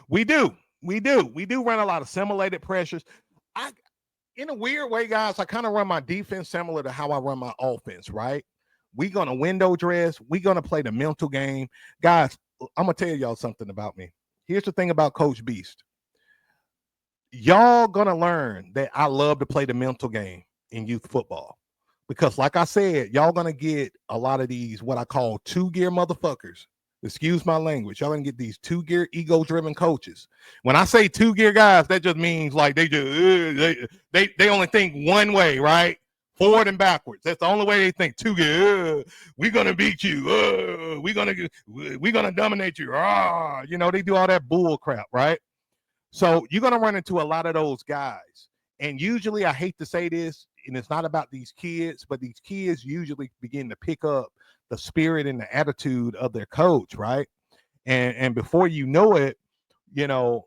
We do. We do run a lot of simulated pressures. I, in a weird way, guys, I kind of run my defense similar to how I run my offense, right? We're gonna window dress, we're gonna play the mental game. Guys, I'm gonna tell y'all something about me. Here's the thing about Coach Beast. Y'all gonna learn that I love to play the mental game in youth football. Because, like I said, y'all gonna get a lot of these what I call two-gear motherfuckers. Excuse my language. Y'all gonna get these two-gear ego-driven coaches. When I say two-gear guys, that just means like they just they only think one way, right? Forward and backwards. That's the only way they think. Two-gear. We're gonna beat you. We're gonna dominate you. They do all that bull crap, right? So you're going to run into a lot of those guys. And usually, I hate to say this, and it's not about these kids, but these kids usually begin to pick up the spirit and the attitude of their coach, right? And before you know it, you know,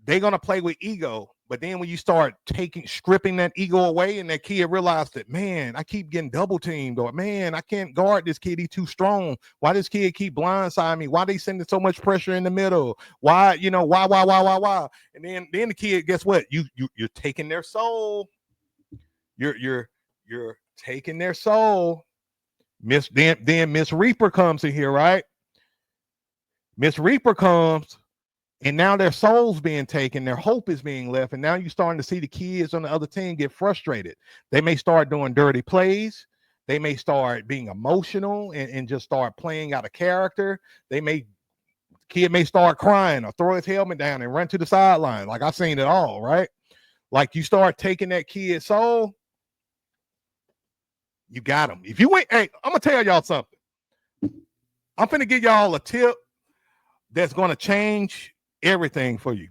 they're gonna play with ego. But then when you start stripping that ego away, and that kid realized that, man, I keep getting double teamed, or man, I can't guard this kid, he's too strong. Why this kid keep blindsiding me? Why they sending so much pressure in the middle? Why, why? And then the kid, guess what? You're taking their soul. You're taking their soul. Then Miss Reaper comes in here, right? Miss Reaper comes. And now their soul's being taken, their hope is being left. And now you're starting to see the kids on the other team get frustrated. They may start doing dirty plays. They may start being emotional and just start playing out of character. Kid may start crying or throw his helmet down and run to the sideline. Like, I've seen it all, right? Like, you start taking that kid's soul, you got him. If you wait, hey, I'm going to tell y'all something. I'm finna give y'all a tip that's going to change everything for you.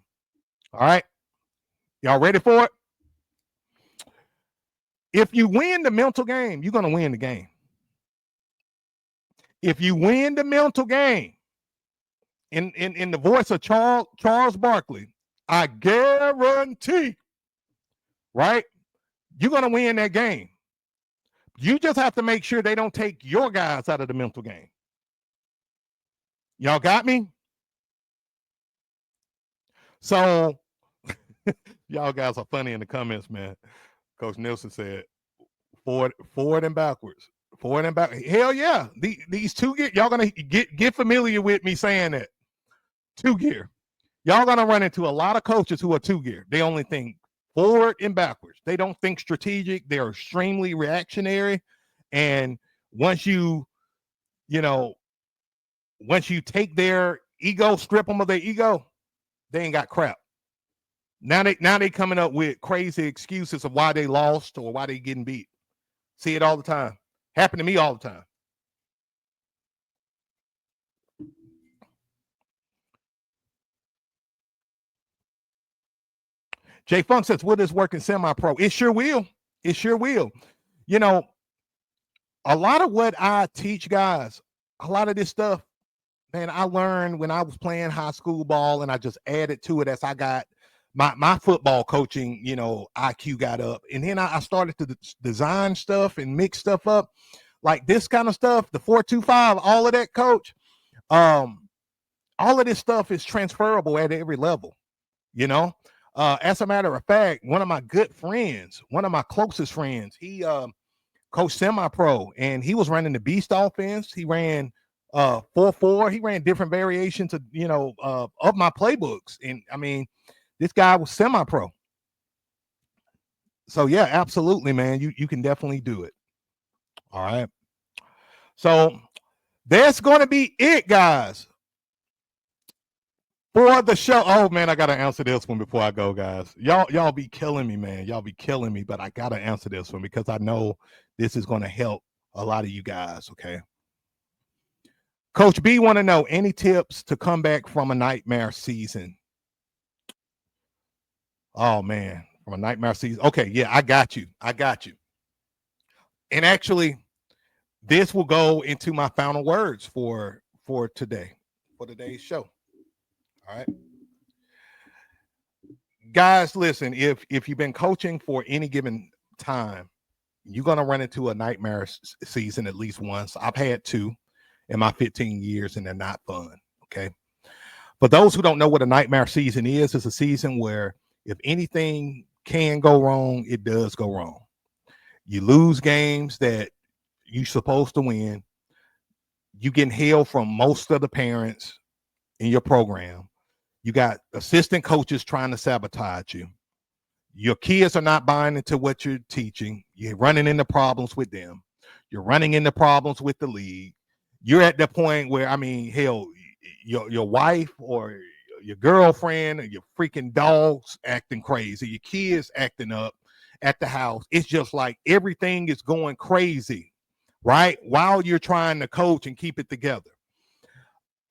All right. Y'all ready for it? If you win the mental game, you're going to win the game. If you win the mental game, in the voice of Charles Barkley, I guarantee, right? You're going to win that game. You just have to make sure they don't take your guys out of the mental game. Y'all got me? So, y'all guys are funny in the comments, man. Coach Nelson said, forward and backwards. Forward and back. Hell yeah. These two gear, y'all gonna get familiar with me saying that. Two gear. Y'all gonna run into a lot of coaches who are two gear. They only think forward and backwards. They don't think strategic. They're extremely reactionary. And once you take their ego, strip them of their ego, they ain't got crap. Now they coming up with crazy excuses of why they lost or why they getting beat. See it all the time. Happen to me all the time. Jay Funk says, will this work in semi-pro? It sure will. It sure will. You know, a lot of what I teach guys, a lot of this stuff, man, I learned when I was playing high school ball, and I just added to it as I got my football coaching, IQ got up. And then I started to design stuff and mix stuff up. Like this kind of stuff, the 4-2-5, all of that, coach. All of this stuff is transferable at every level, as a matter of fact, one of my good friends, one of my closest friends, he coached semi-pro, and he was running the beast offense. He ran 4-4. He ran different variations of of my playbooks. And I mean, this guy was semi-pro. So yeah, absolutely, man. You can definitely do it. All right. So that's going to be it, guys, for the show. Oh man, I gotta answer this one before I go, guys. Y'all be killing me, man. Y'all be killing me, but I gotta answer this one because I know this is going to help a lot of you guys. Okay. Coach B want to know any tips to come back from a nightmare season. Oh man, from a nightmare season. Okay, yeah, I got you. And actually, this will go into my final words for today, for today's show. All right. Guys, listen, if you've been coaching for any given time, you're going to run into a nightmare season at least once. I've had two in my 15 years, and they're not fun. Okay. For those who don't know what a nightmare season is, it's a season where if anything can go wrong, it does go wrong. You lose games that you're supposed to win. You get hell from most of the parents in your program. You got assistant coaches trying to sabotage you. Your kids are not buying into what you're teaching. You're running into problems with them. You're running into problems with the league. You're at the point where, I mean, hell, your wife or your girlfriend or your freaking dogs acting crazy, your kids acting up at the house. It's just like everything is going crazy, right? While you're trying to coach and keep it together.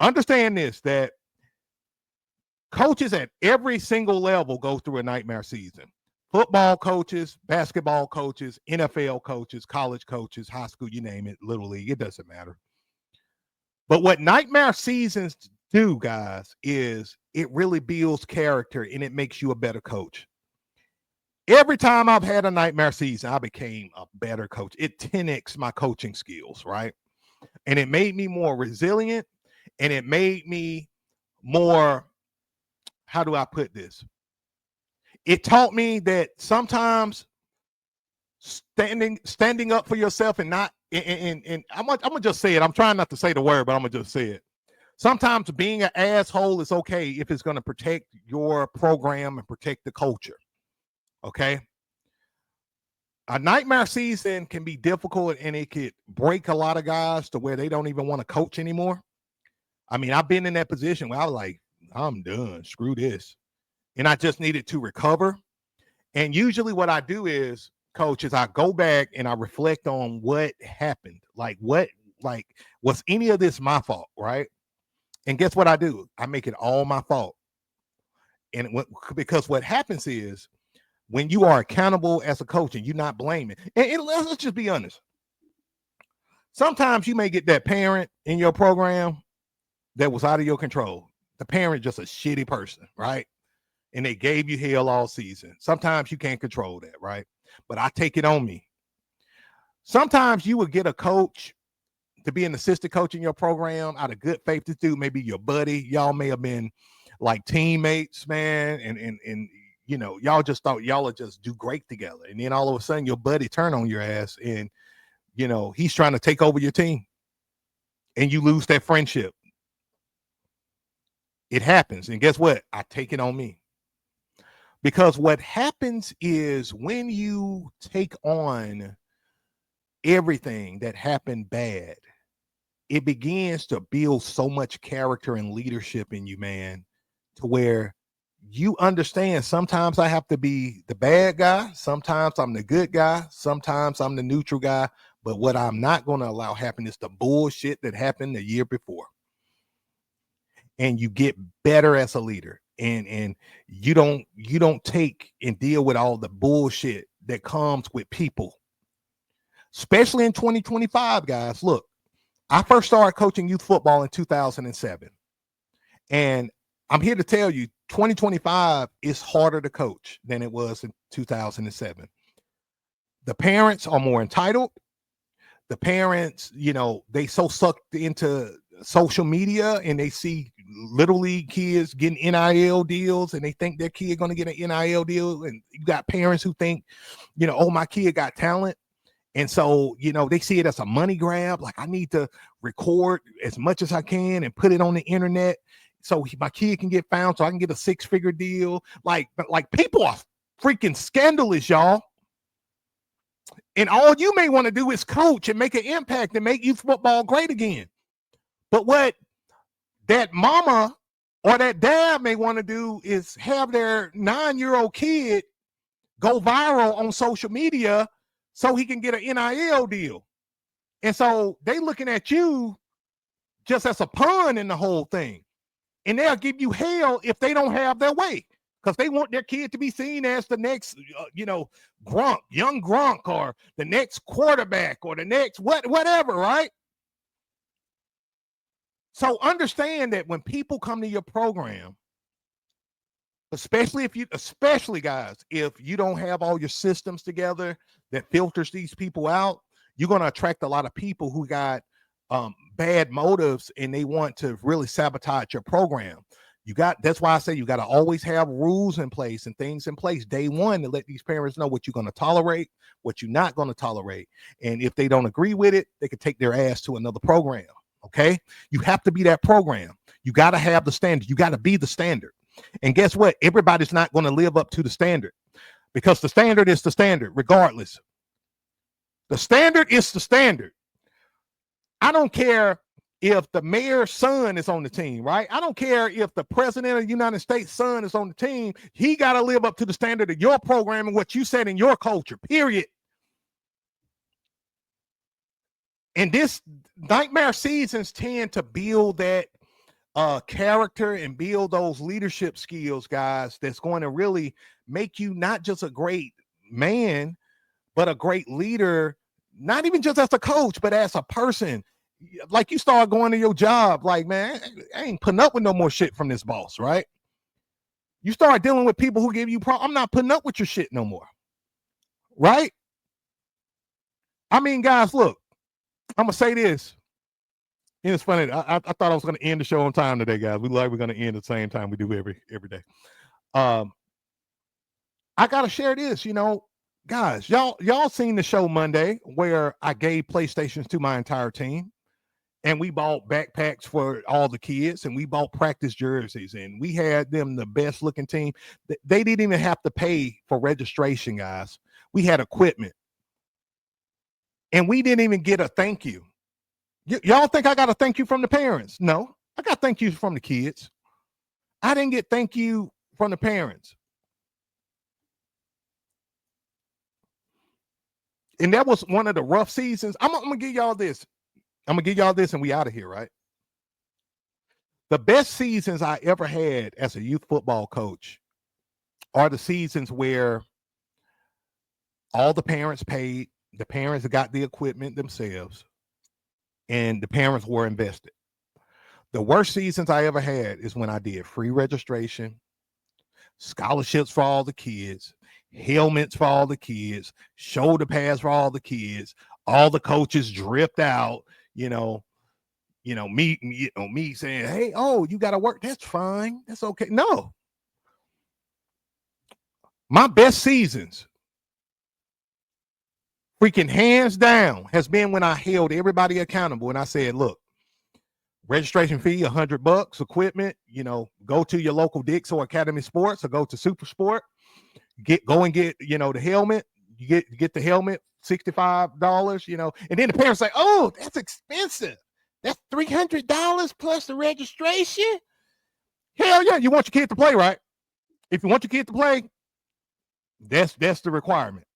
Understand this, that coaches at every single level go through a nightmare season. Football coaches, basketball coaches, NFL coaches, college coaches, high school, you name it, little league, it doesn't matter. But what nightmare seasons do, guys, is it really builds character and it makes you a better coach. Every time I've had a nightmare season, I became a better coach. It 10x my coaching skills, right? And it made me more resilient, and it made me more, how do I put this? It taught me that sometimes standing up for yourself and not, and I'm gonna just say it. I'm trying not to say the word, but I'm gonna just say it. Sometimes being an asshole is okay if it's going to protect your program and protect the culture. Okay. A nightmare season can be difficult, and it could break a lot of guys to where they don't even want to coach anymore. I mean, I've been in that position where I was like, I'm done. Screw this. And I just needed to recover. And usually what I do is, coach, is I go back and I reflect on what happened. Was any of this my fault? Right. And guess what I do? I make it all my fault. And because what happens is, when you are accountable as a coach and you're not blaming, and let's just be honest. Sometimes you may get that parent in your program that was out of your control. The parent just a shitty person, right? And they gave you hell all season. Sometimes you can't control that, right? But I take it on me. Sometimes you would get a coach to be an assistant coach in your program out of good faith. This dude may be your buddy. Y'all may have been like teammates, man, and you know, y'all just thought y'all would just do great together. And then all of a sudden your buddy turn on your ass and, you know, he's trying to take over your team and you lose that friendship. It happens. And guess what? I take it on me. Because what happens is when you take on everything that happened bad, it begins to build so much character and leadership in you, man, to where you understand sometimes I have to be the bad guy. Sometimes I'm the good guy. Sometimes I'm the neutral guy. But what I'm not going to allow happen is the bullshit that happened the year before. And you get better as a leader. And you don't take and deal with all the bullshit that comes with people. Especially in 2025, guys. Look, I first started coaching youth football in 2007. And I'm here to tell you, 2025 is harder to coach than it was in 2007. The parents are more entitled. The parents, you know, they so sucked into social media and they see little league kids getting NIL deals and they think their kid going to get an NIL deal. And you got parents who think, you know, oh, my kid got talent. And so, you know, they see it as a money grab. Like, I need to record as much as I can and put it on the internet so my kid can get found so I can get a 6-figure deal. Like people are freaking scandalous, y'all. And all you may want to do is coach and make an impact and make youth football great again. But what that mama or that dad may want to do is have their 9-year-old kid go viral on social media so he can get an NIL deal. And so they looking at you just as a pawn in the whole thing. And they'll give you hell if they don't have their way, because they want their kid to be seen as the next, Gronk, young Gronk, or the next quarterback, or the next whatever, right? So understand that when people come to your program, especially guys, if you don't have all your systems together that filters these people out, you're going to attract a lot of people who got bad motives and they want to really sabotage your program. That's why I say you got to always have rules in place and things in place day one to let these parents know what you're going to tolerate, what you're not going to tolerate. And if they don't agree with it, they can take their ass to another program. Okay. You have to be that program. You got to have the standard. You got to be the standard. And guess what? Everybody's not going to live up to the standard, because the standard is the standard, regardless. The standard is the standard. I don't care if the mayor's son is on the team, right? I don't care if the president of the United States' son is on the team. He got to live up to the standard of your program and what you said in your culture, period. And this nightmare seasons tend to build that character and build those leadership skills, guys, that's going to really make you not just a great man, but a great leader, not even just as a coach, but as a person. Like, you start going to your job, like, man, I ain't putting up with no more shit from this boss, right? You start dealing with people who give you I'm not putting up with your shit no more, right? I mean, guys, look, I'm gonna say this. It's funny. I thought I was gonna end the show on time today, guys. We're gonna end at the same time we do every day. I gotta share this, guys. Y'all seen the show Monday where I gave PlayStations to my entire team. And we bought backpacks for all the kids, and we bought practice jerseys, and we had them the best looking team. They didn't even have to pay for registration, guys. We had equipment, and we didn't even get a thank you. Y'all think I got a thank you from the parents? No, I got thank yous from the kids. I didn't get thank you from the parents. And that was one of the rough seasons. I'm gonna give y'all this. I'm gonna give y'all this and we out of here, right? The best seasons I ever had as a youth football coach are the seasons where all the parents paid, the parents got the equipment themselves, and the parents were invested. The worst seasons I ever had is when I did free registration, scholarships for all the kids, helmets for all the kids, shoulder pads for all the kids, all the coaches dripped out. Me saying, hey, oh, you got to work. That's fine. That's okay. No. My best seasons, freaking hands down, has been when I held everybody accountable. And I said, look, registration fee, $100, equipment, go to your local Dix or Academy Sports or go to Super Sport, go and get, the helmet. You get the helmet, $65, and then the parents say, oh, that's expensive. That's $300 plus the registration. Hell yeah, you want your kid to play, right? If you want your kid to play, that's the requirement.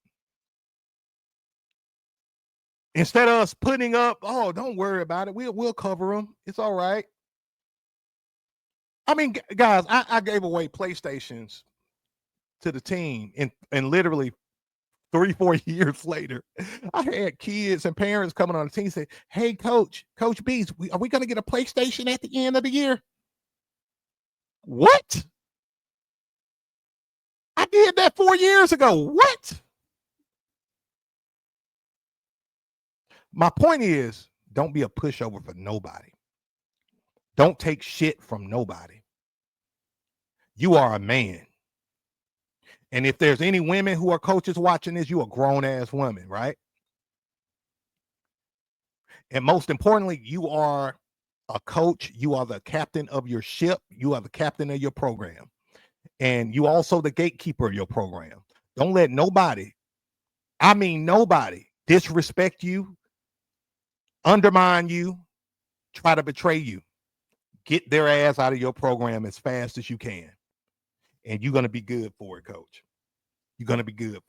Instead of us putting up, oh, don't worry about it. We'll cover them. It's all right. I mean, guys, I gave away PlayStations to the team, and literally 3-4 years later, I had kids and parents coming on the team say, hey, Coach Bees, are we going to get a PlayStation at the end of the year? What? I did that 4 years ago. What? My point is, don't be a pushover for nobody. Don't take shit from nobody. You are a man. And if there's any women who are coaches watching this, you a grown-ass woman, right? And most importantly, you are a coach. You are the captain of your ship. You are the captain of your program. And you also the gatekeeper of your program. Don't let nobody, disrespect you, undermine you, try to betray you. Get their ass out of your program as fast as you can. And you're going to be good for it, coach. You're going to be good for it.